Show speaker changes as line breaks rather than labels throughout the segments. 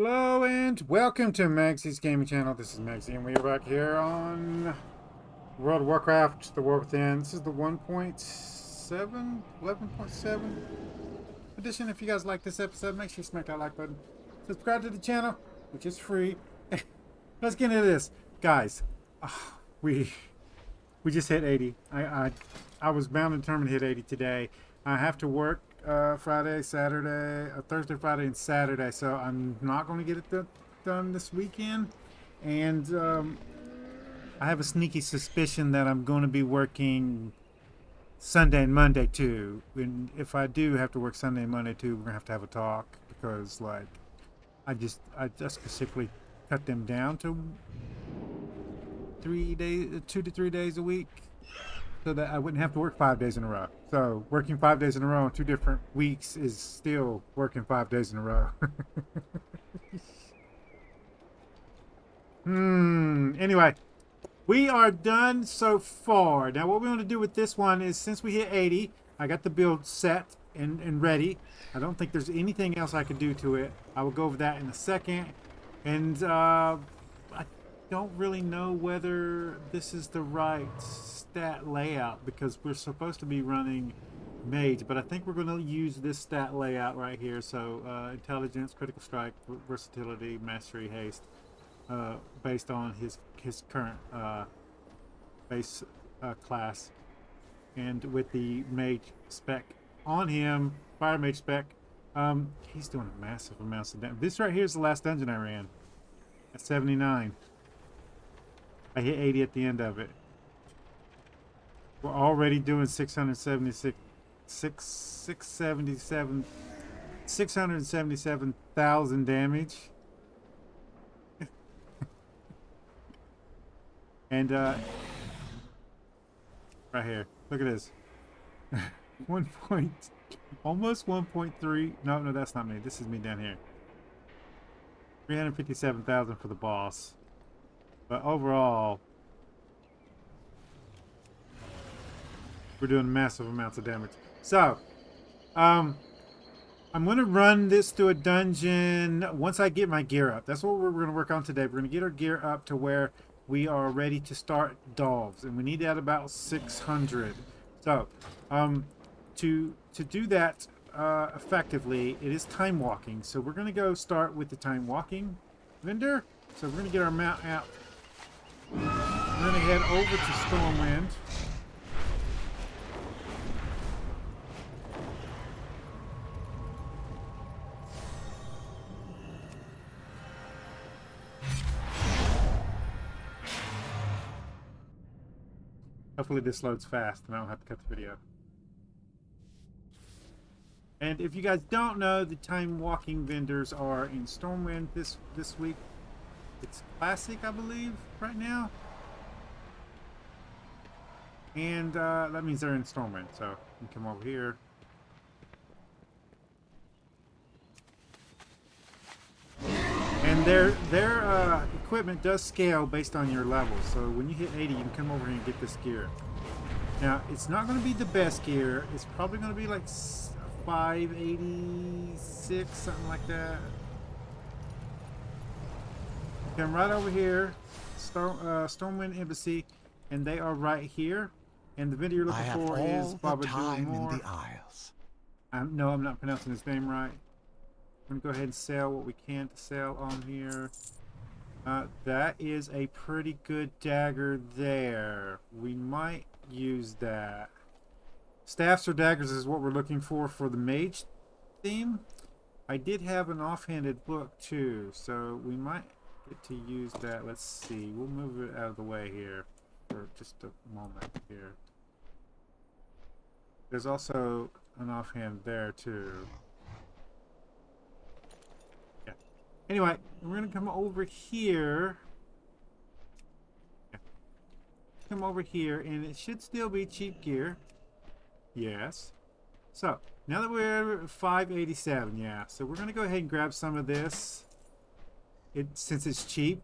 Hello and welcome to Magsie's Gaming Channel. This is Magzie and we are back here on World of Warcraft, The War Within. This is the 1.7, 11.7 edition. If you guys like this episode, make sure you smack that like button. Subscribe to the channel, which is free. Let's get into this. Guys, we just hit 80. I was bound and determined to hit 80 today. I have to work Friday, Saturday, Thursday, Friday, and Saturday, so I'm not going to get it done this weekend. And I have a sneaky suspicion that I'm going to be working Sunday and Monday too. And if I do have to work Sunday and Monday too, we're gonna have to have a talk because, like, I just specifically cut them down to 2 to 3 days a week, so that I wouldn't have to work 5 days in a row. So working 5 days in a row in 2 different weeks is still working 5 days in a row. Anyway, we are done so far. Now what we want to do with this one is, since we hit 80, I got the build set and ready. I don't think there's anything else I could do to it. I will go over that in a second. And I don't really know whether this is the right stat layout, because we're supposed to be running Mage, but I think we're going to use this stat layout right here. So intelligence, critical strike, versatility, mastery, haste, based on his current base class, and with the Mage spec on him, Fire Mage spec, he's doing massive amounts of damage. This right here is the last dungeon I ran at 79. I hit 80 at the end of it. We're already doing 677,000 damage. And right here, look at this. Almost 1.3. No, that's not me. This is me down here. 357,000 for the boss. But overall, we're doing massive amounts of damage. So, I'm going to run this through a dungeon once I get my gear up. That's what we're going to work on today. We're going to get our gear up to where we are ready to start dogs, and we need that about 600. So, to do that effectively, it is time walking. So we're going to go start with the time walking vendor. So we're going to get our mount out. We're going to head over to Stormwind. Hopefully this loads fast and I don't have to cut the video. And if you guys don't know, the time walking vendors are in Stormwind this week. It's Classic, I believe, right now. And that means they're in Stormwind. So you can come over here. And their equipment does scale based on your level. So when you hit 80, you can come over here and get this gear. Now, it's not going to be the best gear. It's probably going to be like 586, something like that. Come right over here, Stormwind Embassy, and they are right here. And the vendor you're looking for is Baba Doing More. In the Isles. No, I'm not pronouncing his name right. I'm going to go ahead and sell what we can to sell on here. That is a pretty good dagger there. We might use that. Staffs or daggers is what we're looking for the mage theme. I did have an offhanded book too, so we might get to use that. Let's see. We'll move it out of the way here for just a moment here. There's also an offhand there too. Anyway, we're going to come over here. Come over here, and it should still be cheap gear. Yes. So, now that we're at 587, yeah. So we're going to go ahead and grab some of this, since it's cheap.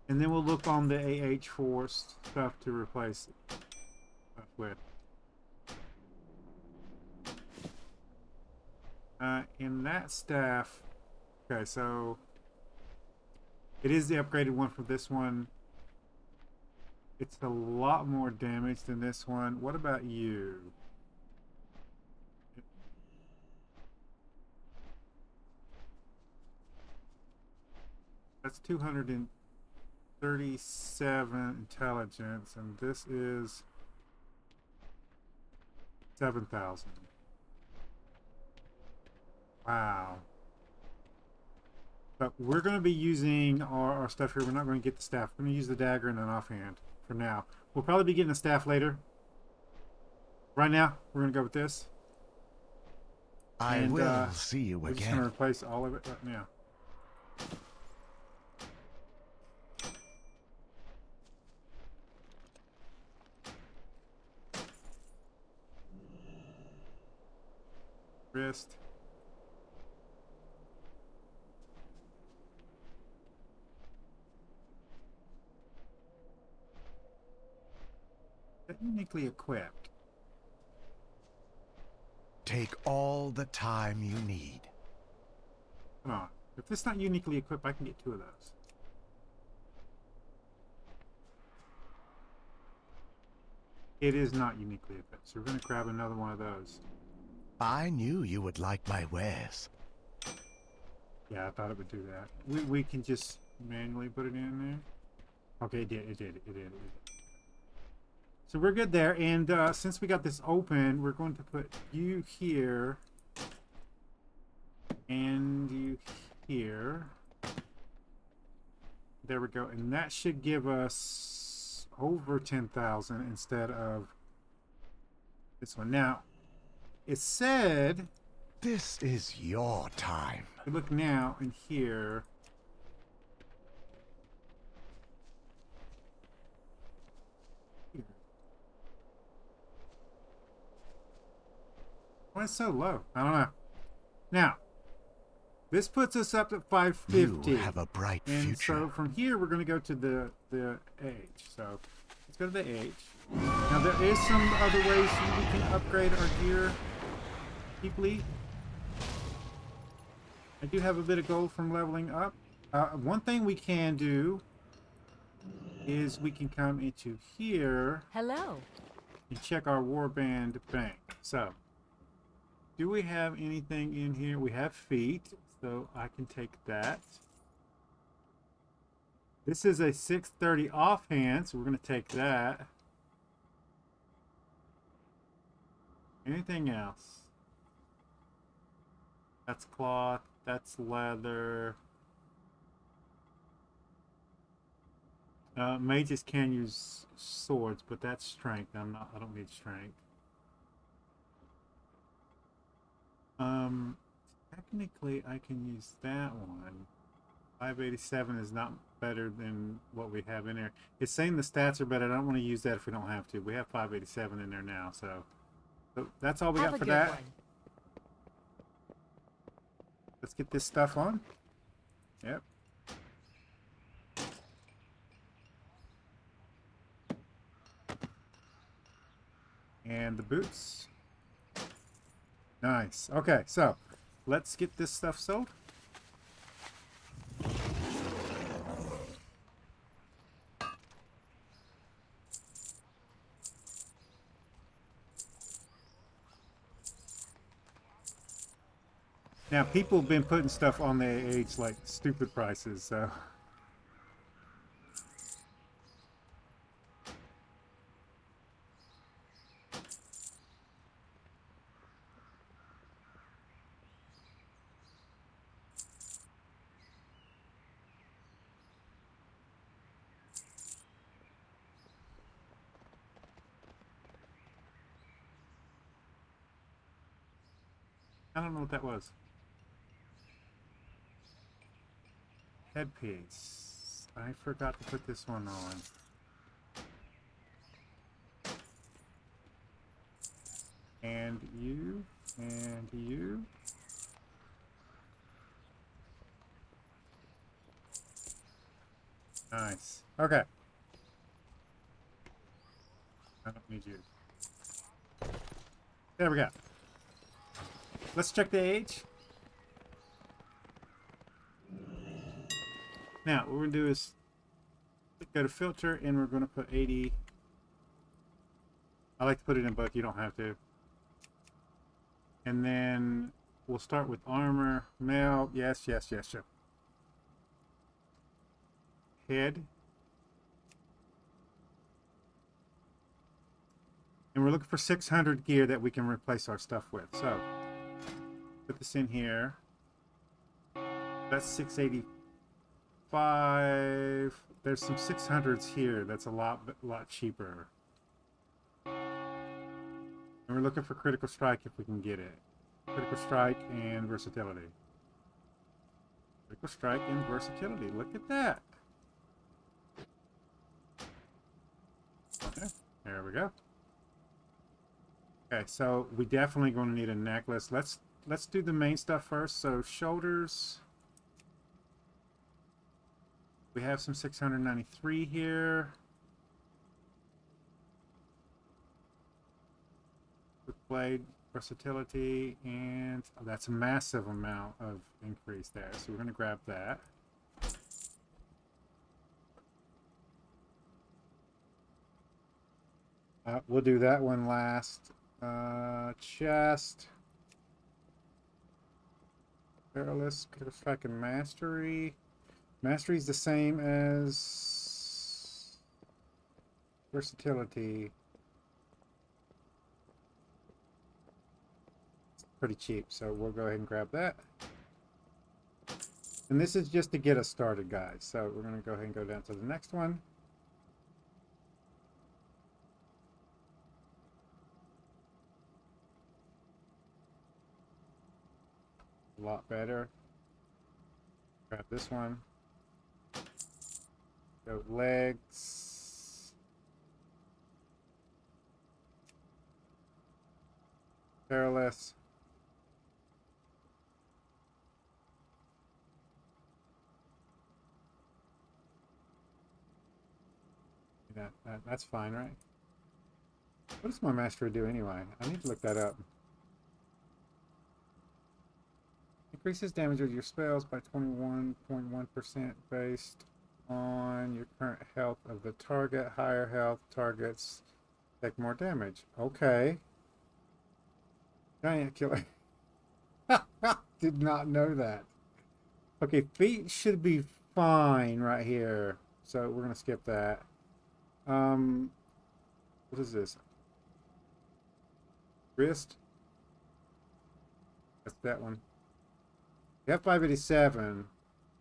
And then we'll look on the AH for stuff to replace it with. In that staff, okay, so it is the upgraded one from this one. It's a lot more damage than this one. What about you? That's 237 intelligence, and this is 7,000. Wow. But we're going to be using our stuff here. We're not going to get the staff. We're going to use the dagger and an offhand for now. We'll probably be getting the staff later. Right now, we're going to go with this.
I will see you
we're
again.
Just going to replace all of it right now. Wrist. Uniquely equipped.
Take all the time you need.
Come on. If it's not uniquely equipped, I can get 2 of those. It is not uniquely equipped, so we're going to grab another one of those.
I knew you would like my wares.
Yeah, I thought it would do that. We can just manually put it in there. Okay, it did. So we're good there, and since we got this open, we're going to put you here and you here. There we go, and that should give us over 10,000 instead of this one. Now, it said...
This is your time.
Look now in here. Why is it so low? I don't know. Now, this puts us up at 550.
You have a bright future.
And so from here, we're going to go to the age. So let's go to the age. Now, there is some other ways we can upgrade our gear cheaply. I do have a bit of gold from leveling up. One thing we can do is we can come into here.
Hello.
And check our warband bank. So, do we have anything in here? We have feet, so I can take that. This is a 630 offhand, so we're going to take that. Anything else? That's cloth. That's leather. Mages can use swords, but that's strength. I don't need strength. Technically, I can use that one. 587 is not better than what we have in there. It's saying the stats are better. I don't want to use that if we don't have to. We have 587 in there now, so that's all we got for that.
One.
Let's get this stuff on. Yep. And the boots. Nice. Okay, so let's get this stuff sold. Now, people have been putting stuff on their age like stupid prices, so... I don't know what that was. Headpiece. I forgot to put this one on. And you. And you. Nice. Okay. I don't need you. There we go. Let's check the age. Now, what we're going to do is go to filter, and we're going to put 80. I like to put it in both. You don't have to. And then we'll start with armor. Male. Yes, yes, yes, sure. Head. And we're looking for 600 gear that we can replace our stuff with. So, put this in here. That's 685. There's some 600s here. That's a lot cheaper. And we're looking for critical strike if we can get it. Critical strike and versatility. Critical strike and versatility. Look at that. Okay, there we go. Okay, so we definitely going to need a necklace. Let's do the main stuff first. So shoulders. We have some 693 here. With blade, versatility, and that's a massive amount of increase there. So we're going to grab that. We'll do that one last. Chest. Perilous, critical strike, and mastery. Mastery is the same as versatility. It's pretty cheap, so we'll go ahead and grab that. And this is just to get us started, guys. So we're going to go ahead and go down to the next one. A lot better. Grab this one. Go legs. Perilous. That's fine, right? What does my mastery do anyway? I need to look that up. Increases damage of your spells by 21.1% based on your current health of the target. Higher health targets take more damage. Okay. Giant killer. Did not know that. Okay, feet should be fine right here. So we're going to skip that. What is this? Wrist? That's that one. We have 587.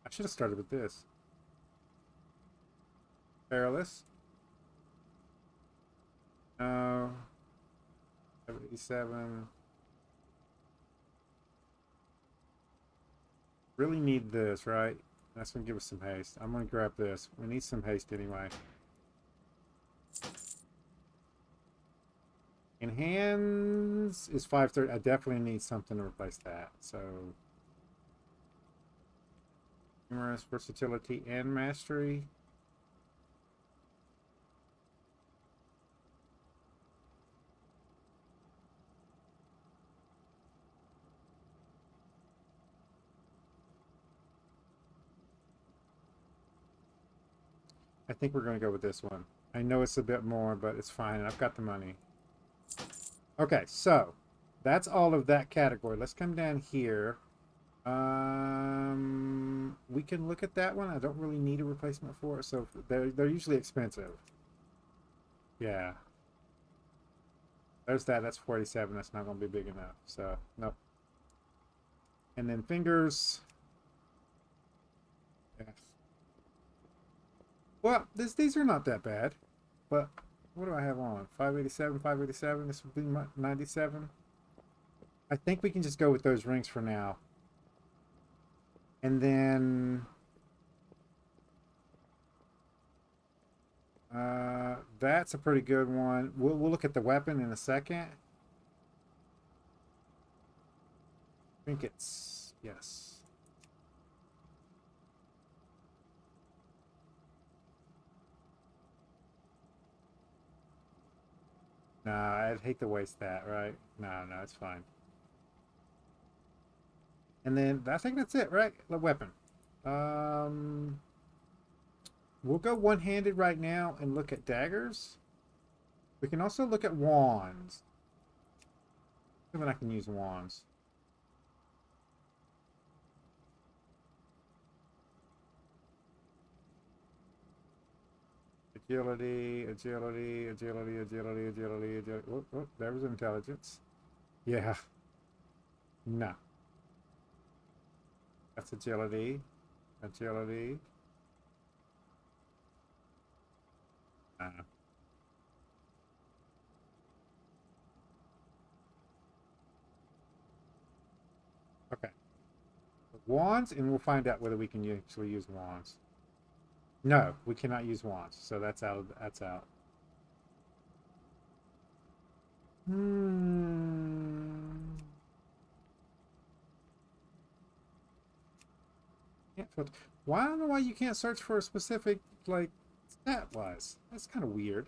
I should have started with this. Perilous. No. 587. Really need this, right? That's going to give us some haste. I'm going to grab this. We need some haste anyway. In hands is 530. I definitely need something to replace that. So, humorous, versatility, and mastery. I think we're going to go with this one. I know it's a bit more, but it's fine. I've got the money. Okay, so that's all of that category. Let's come down here. We can look at that one. I don't really need a replacement for it, so they're usually expensive. Yeah. There's that. That's 47. That's not going to be big enough. So, nope. And then fingers. Yes. Well, these are not that bad, but what do I have on? 587, 587. This would be 97. I think we can just go with those rings for now. And then that's a pretty good one. We'll look at the weapon in a second. Trinkets, yes. Nah, I'd hate to waste that, right? No, it's fine. And then I think that's it, right? The weapon. we'll go one-handed right now and look at daggers. We can also look at wands. See when I can use wands. Agility, agility, agility, agility, agility, agility. Oh, oh, there was intelligence. Yeah. No. That's agility. Agility. Okay. Wands, and we'll find out whether we can actually use wands. No, we cannot use wands, so that's out. That's out. Can't filter. Well, I don't know why you can't search for a specific, like, stat-wise. That's kind of weird.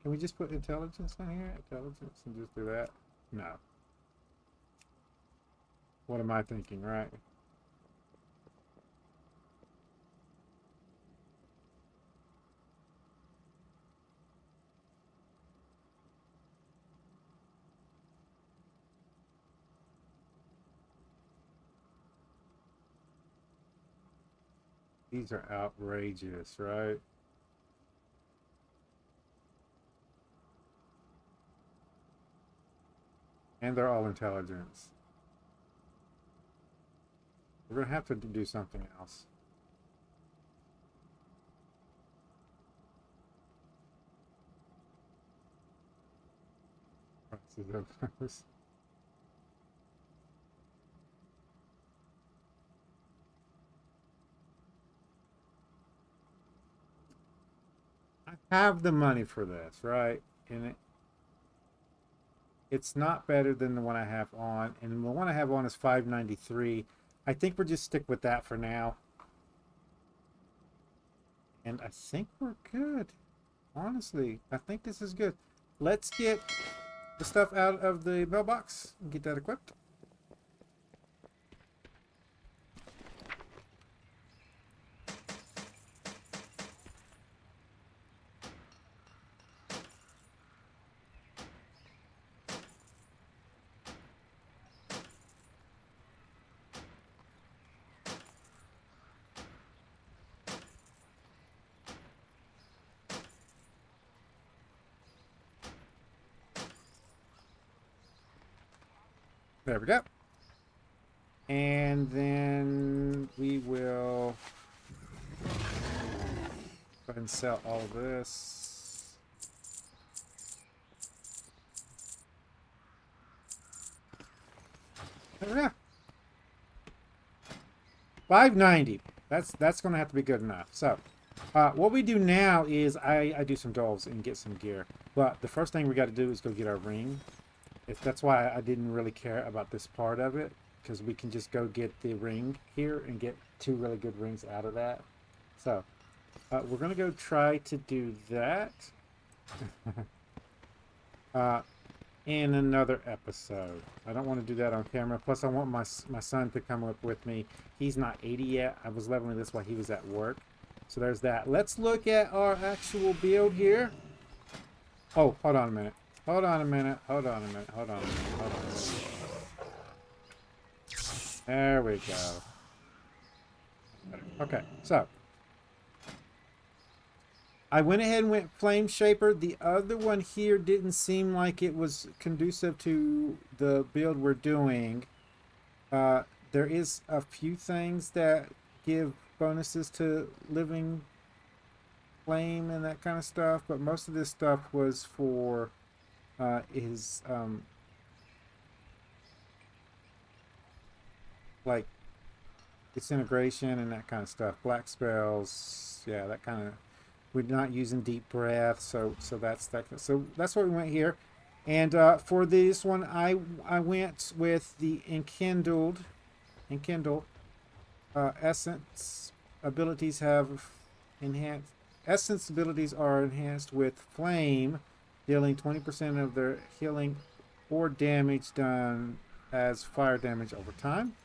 Can we just put intelligence in here? Intelligence and just do that? No. What am I thinking, right? These are outrageous, right? And they're all intelligence. We're going to have to do something else. I have the money for this, right? And it's not better than the one I have on. And the one I have on is 593. I think we'll just stick with that for now. And I think we're good. Honestly, I think this is good. Let's get the stuff out of the mailbox and get that equipped. There we go. And then we will go ahead and sell all of this. There we go. 590. That's going to have to be good enough. So, what we do now is I do some dolls and get some gear. But the first thing we got to do is go get our ring. That's why I didn't really care about this part of it, because we can just go get the ring here and get 2 really good rings out of that. So we're gonna go try to do that in another episode. I don't want to do that on camera. Plus I want my son to come up with me. He's not 80 yet. I was leveling this while he was at work. So there's that. Let's look at our actual build here. Oh, hold on a minute. Hold on a minute. Hold on a minute. Hold on a minute. Hold on a minute. There we go. Okay, so I went ahead and went Flame Shaper. The other one here didn't seem like it was conducive to the build we're doing. There is a few things that give bonuses to Living Flame and that kind of stuff, but most of this stuff was for his like disintegration and that kind of stuff. Black spells, yeah, that kind of. We're not using deep breath, so that's that. So that's what we went here, and for this one, I went with the enkindle. Essence abilities have enhanced. Essence abilities are enhanced with flame, dealing 20% of their healing or damage done as fire damage over time.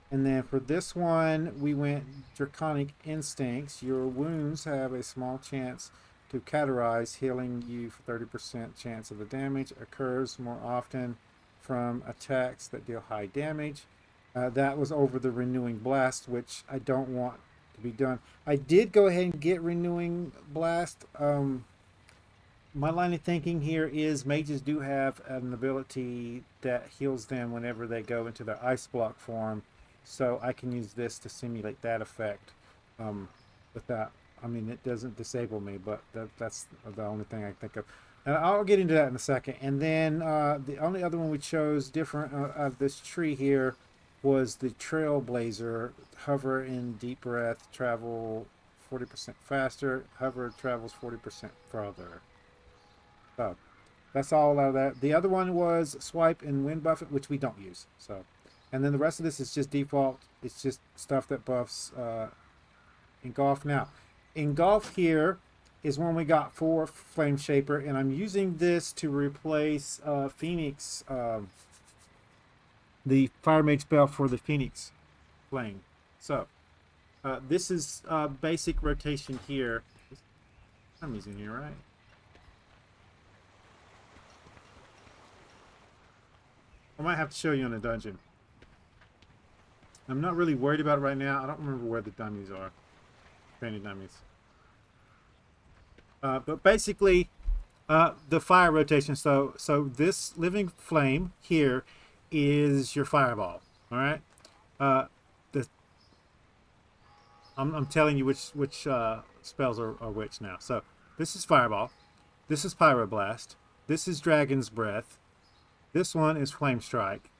And then for this one, we went Draconic Instincts. Your wounds have a small chance to cauterize, healing you for 30% chance of the damage. Occurs more often from attacks that deal high damage. That was over the Renewing Blast, which I don't want to be done. I did go ahead and get Renewing Blast. My line of thinking here is mages do have an ability that heals them whenever they go into their ice block form, so I can use this to simulate that effect. Without, I mean, it doesn't disable me, but that's the only thing I can think of. And I'll get into that in a second. And then the only other one we chose different of this tree here was the Trailblazer. Hover in deep breath, travel 40% faster. Hover travels 40% further. So that's all out of that. The other one was Swipe and Wind Buffet, which we don't use. So, and then the rest of this is just default. It's just stuff that buffs Engulf. Now, Engulf here is one we got for Flame Shaper, and I'm using this to replace Phoenix, the Fire Mage spell for the Phoenix Flame. So, this is basic rotation here. I'm using here, right? I might have to show you in a dungeon. I'm not really worried about it right now. I don't remember where the dummies are. Painted dummies. But basically, the fire rotation. So this living flame here is your fireball. All right. I'm telling you which spells are which now. So this is fireball. This is pyroblast. This is dragon's breath. This one is Flame Strike.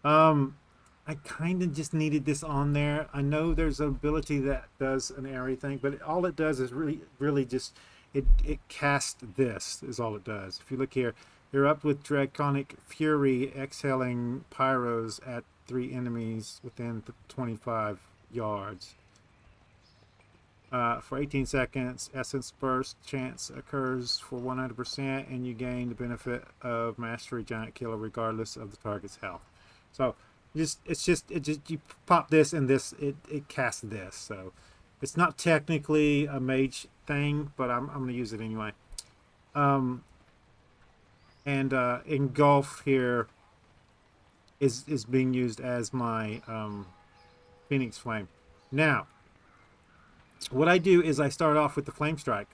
I kind of just needed this on there. I know there's an ability that does an area thing, but all it does is really just, it casts this, is all it does. If you look here, you're up with Draconic Fury, exhaling pyros at 3 enemies within 25 yards. For 18 seconds, Essence Burst chance occurs for 100%, and you gain the benefit of Mastery Giant Killer regardless of the target's health. So, it's just you pop this and this, it casts this. So, it's not technically a mage thing, but I'm going to use it anyway. Engulf here is being used as my Phoenix Flame. Now, what I do is I start off with the Flame Strike,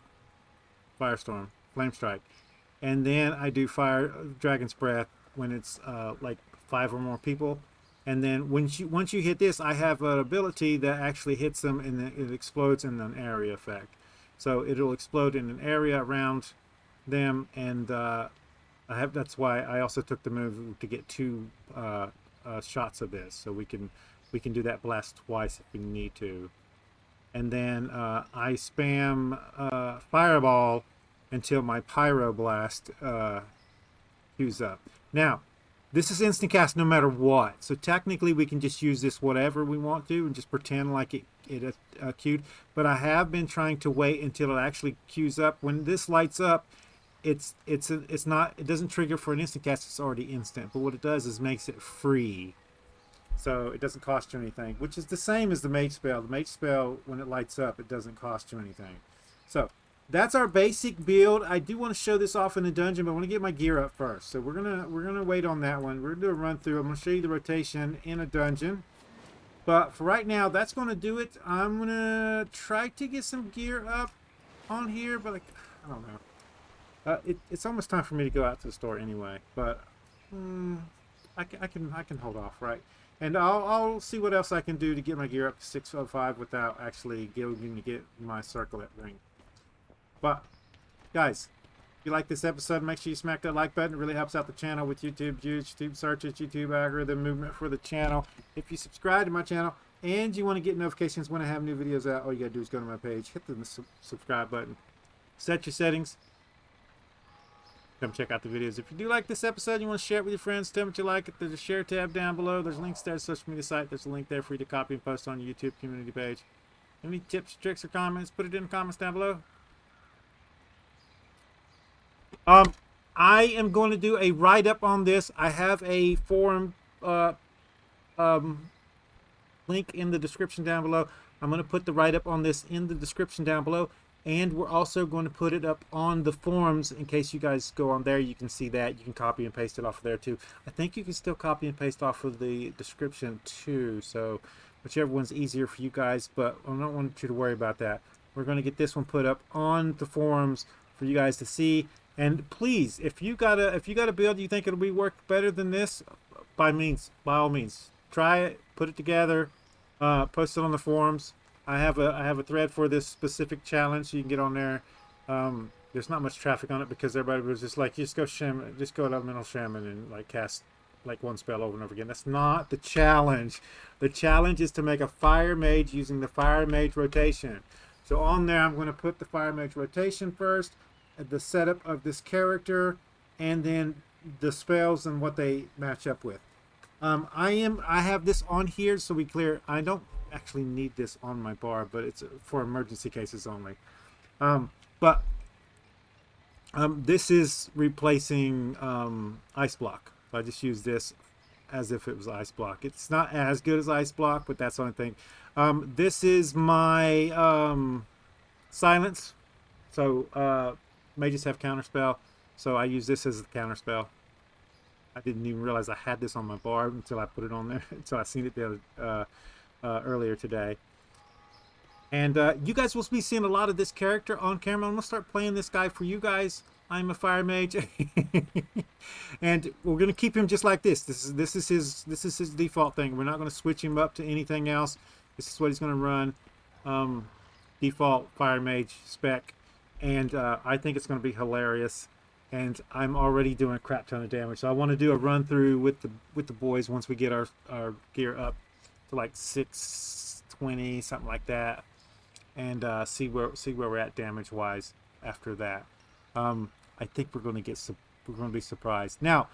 Firestorm, Flame Strike, and then I do Fire Dragon's Breath when it's like 5 or more people, and then once you hit this, I have an ability that actually hits them and then it explodes in an area effect. So it'll explode in an area around them, and that's why I also took the move to get 2 shots of this, so we can do that blast twice if we need to. And then I spam Fireball until my Pyroblast queues up. Now, this is instant cast no matter what. So technically we can just use this whatever we want to and just pretend like it queued. But I have been trying to wait until it actually queues up. When this lights up, it doesn't trigger for an instant cast. It's already instant. But what it does is makes it free. So it doesn't cost you anything, which is the same as the Mage spell. The Mage spell, when it lights up, it doesn't cost you anything. So that's our basic build. I do want to show this off in a dungeon, but I want to get my gear up first. So we're gonna wait on that one. We're gonna do a run through. I'm gonna show you the rotation in a dungeon. But for right now, that's gonna do it. I'm gonna try to get some gear up on here, but I don't know. It's almost time for me to go out to the store anyway. But I can hold off, right? And I'll see what else I can do to get my gear up to 605 without actually going to get my circlet ring. But, guys, if you like this episode, make sure you smack that like button. It really helps out the channel with YouTube views, YouTube searches, YouTube algorithm movement for the channel. If you subscribe to my channel and you want to get notifications when I have new videos out, all you got to do is go to my page, hit the subscribe button, set your settings. Come check out the videos. If you do like this episode, you want to share it with your friends, tell me what you like it. There's a share tab down below. There's links there to the social media site. There's a link there for you to copy and post on your YouTube community page. Any tips, tricks, or comments, put it in the comments down below. I am going to do a write-up on this. I have a forum link in the description down below. I'm going to put the write-up on this in the description down below. And we're also going to put it up on the forums in case you guys go on there. You can see that. You can copy and paste it off of there too. I think you can still copy and paste off of the description too. So whichever one's easier for you guys, but I don't want you to worry about that. We're going to get this one put up on the forums for you guys to see. And please, if you got a build you think it'll be work better than this, by all means, try it, put it together, post it on the forums. I have a thread for this specific challenge. You can get on there. There's not much traffic on it because everybody was just like, just go Shaman, just go elemental Shaman and like cast like one spell over and over again. That's not the challenge. The challenge is to make a Fire Mage using the Fire Mage rotation. So on there, I'm going to put the Fire Mage rotation first, the setup of this character, and then the spells and what they match up with. I have this on here so we clear. I don't actually need this on my bar, but it's for emergency cases only. This is replacing Ice Block. I just use this as if it was Ice Block. It's not as good as Ice Block, but that's the only thing. This is my Silence. So mages have counterspell, so I use this as a counterspell. I didn't even realize I had this on my bar until I put it on there. Until I seen it the other, earlier today. And you guys will be seeing a lot of this character on camera. I'm gonna start playing this guy for you guys. I'm a Fire Mage, and we're gonna keep him just like this. This is his default thing. We're not gonna switch him up to anything else. This is what he's gonna run. Default Fire Mage spec, and I think it's gonna be hilarious. And I'm already doing a crap ton of damage, so I want to do a run through with the boys once we get our gear up to like 620, something like that, and see where we're at damage wise after that. I think we're going to be surprised. Now,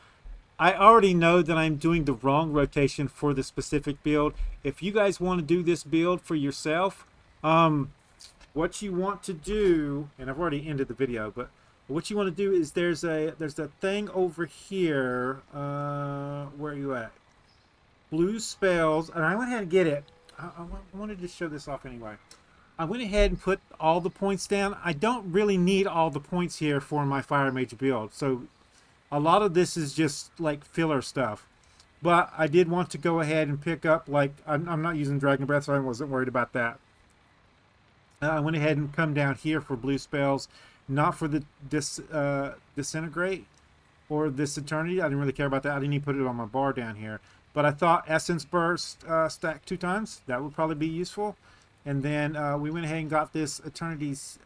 I already know that I'm doing the wrong rotation for the specific build. If you guys want to do this build for yourself, what you want to do, and I've already ended the video, but what you want to do is there's a thing over here. Where are you at? Blue spells, and I went ahead and get it. I wanted to show this off anyway. I went ahead and put all the points down. I don't really need all the points here for my Fire Mage build, so a lot of this is just like filler stuff. But I did want to go ahead and pick up, like, I'm not using Dragon Breath, so I wasn't worried about that. I went ahead and come down here for blue spells. Not for the Disintegrate or this Eternity. I didn't really care about that. I didn't even put it on my bar down here. But I thought Essence Burst stacked 2 times. That would probably be useful. And then we went ahead and got this Eternity's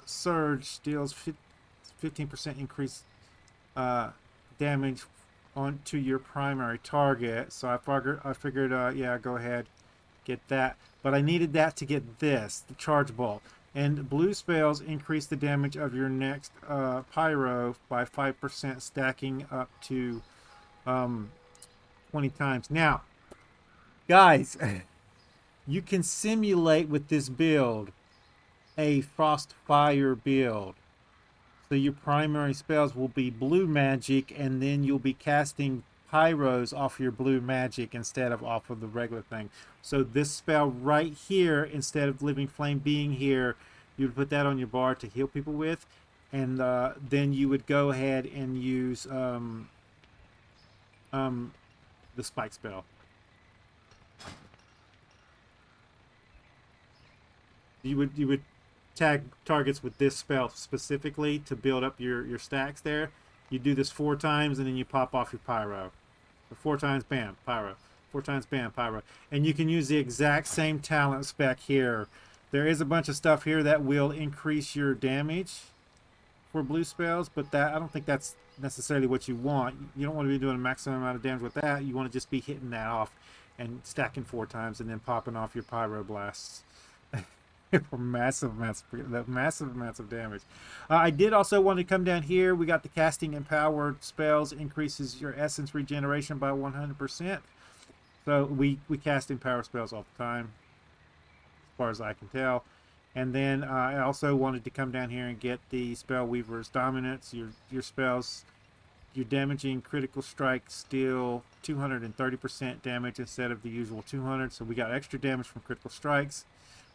Surge. Deals 15% increased damage onto your primary target. So I figured yeah, go ahead, get that. But I needed that to get this, the Charge Ball. And blue spells increase the damage of your next pyro by 5%, stacking up to 20 times. Now, guys, you can simulate with this build a Frost Fire build. So your primary spells will be blue magic, and then you'll be casting pyros off your blue magic instead of off of the regular thing. So this spell right here, instead of Living Flame being here, you would put that on your bar to heal people with, and then you would go ahead and use the Spike spell. You would tag targets with this spell specifically to build up your stacks there. You do this 4 times, and then you pop off your pyro. 4 times, bam, pyro. 4 times, bam, pyro. And you can use the exact same talent spec here. There is a bunch of stuff here that will increase your damage for blue spells, but that I don't think that's necessarily what you want. You don't want to be doing a maximum amount of damage with that. You want to just be hitting that off and stacking 4 times and then popping off your pyro blasts for massive amounts of damage. I did also want to come down here. We got the casting empowered spells, increases your essence regeneration by 100%. So we cast empower spells all the time, as far as I can tell. And then I also wanted to come down here and get the Spell Weaver's Dominance. Your spells, your damaging critical strike, steal, 230% damage instead of the usual 200. So we got extra damage from critical strikes,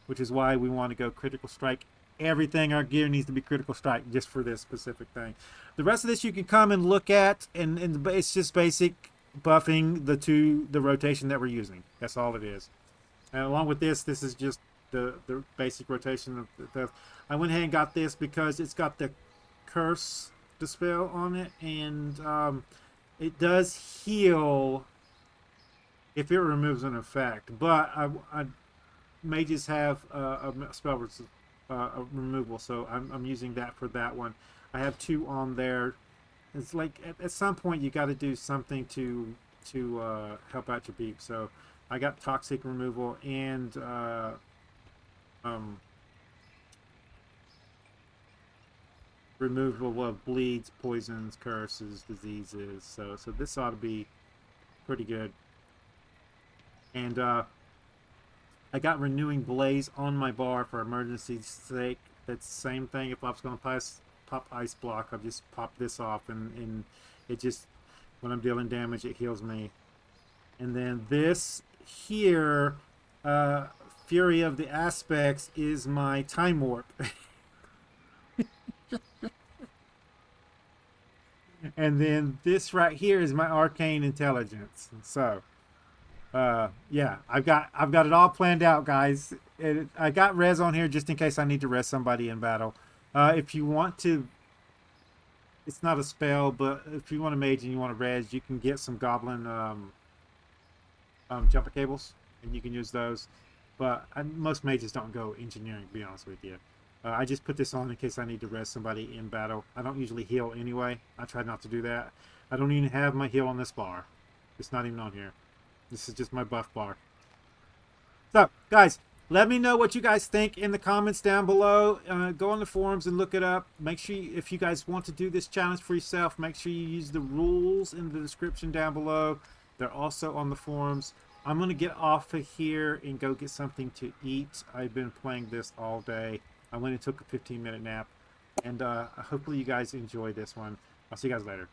which is why we want to go critical strike. Everything our gear needs to be critical strike just for this specific thing. The rest of this you can come and look at, and it's just basic buffing the rotation that we're using. That's all it is. And along with this is just the basic rotation of the. I went ahead and got this because it's got the curse dispel on it, and it does heal if it removes an effect. But mages have a spell removal, so I'm using that for that one. I have 2 on there. It's like at some point you got to do something to help out your beep. So I got toxic removal and removal of bleeds, poisons, curses, diseases. So this ought to be pretty good. And I got renewing blaze on my bar for emergency's sake. That's the same thing. If I was going to pop ice block, I'll just pop this off, and it just, when I'm dealing damage, it heals me. And then this here, Fury of the Aspects, is my time warp. And then this right here is my arcane intelligence. So yeah, I've got it all planned out, guys. I got res on here just in case I need to res somebody in battle. If you want to, it's not a spell, but if you want a mage and you want to res, you can get some goblin jumper cables, and you can use those. But most mages don't go engineering, to be honest with you. I just put this on in case I need to res somebody in battle. I don't usually heal anyway. I try not to do that. I don't even have my heal on this bar. It's not even on here. This is just my buff bar. So, guys, let me know what you guys think in the comments down below. Go on the forums and look it up. Make sure, if you guys want to do this challenge for yourself, make sure you use the rules in the description down below. They're also on the forums. I'm going to get off of here and go get something to eat. I've been playing this all day. I went and took a 15-minute nap. And hopefully you guys enjoy this one. I'll see you guys later.